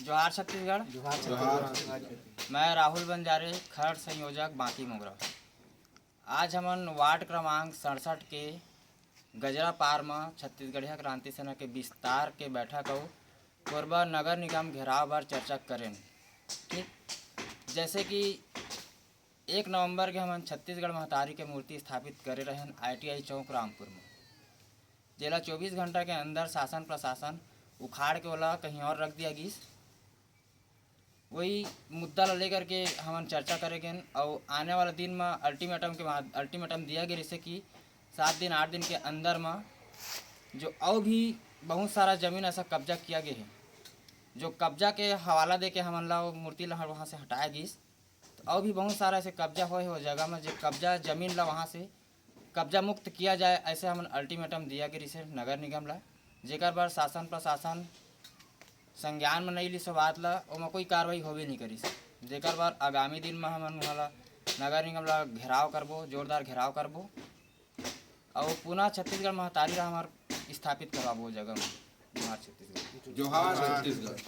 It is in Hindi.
जोहार छत्तीसगढ़। मैं राहुल बंजारे, खर्च संयोजक बांकी मोगरा। आज हमन वार्ड क्रमांक 67 के गजरा पार में छत्तीसगढ़िया क्रांति सेना के विस्तार के बैठक और कोरबा नगर निगम घेराव पर चर्चा करें। ठीक, जैसे कि 1 नवंबर के हमन छत्तीसगढ़ महतारी के मूर्ति स्थापित करे रहन ITI चौक रामपुर में, जेला 24 घंटा के अंदर शासन प्रशासन उखाड़ के ओला कहीं और रख दिया गिस। वही मुद्दा ला लेकर के हमन चर्चा करेंगे और आने वाला दिन में अल्टीमेटम दिया गया जैसे कि 7 दिन 8 दिन के अंदर में जो और भी बहुत सारा ज़मीन ऐसा कब्जा किया गया है, जो कब्जा के हवाला दे के हमन ला मूर्ति ला वहाँ से हटाया गिस। तो और भी बहुत सारा ऐसे कब्जा हो जगह में जो कब्जा ज़मीन ला वहाँ से कब्जा मुक्त किया जाए, ऐसे हमन अल्टीमेटम दिया गया इसे नगर निगम ला, जेकर पर शासन प्रशासन संज्ञान में नहीं ली सो बात ला ओमा कोई कार्रवाई होबे नहीं करी। जेकर बार आगामी दिन में हमन वहाँ नगर निगम ला घेराव करबो, जोरदार घेराव करबो और पुनः छत्तीसगढ़ महतारी ला हमार स्थापित करवाबो जगह में। जोहार छत्तीसगढ़।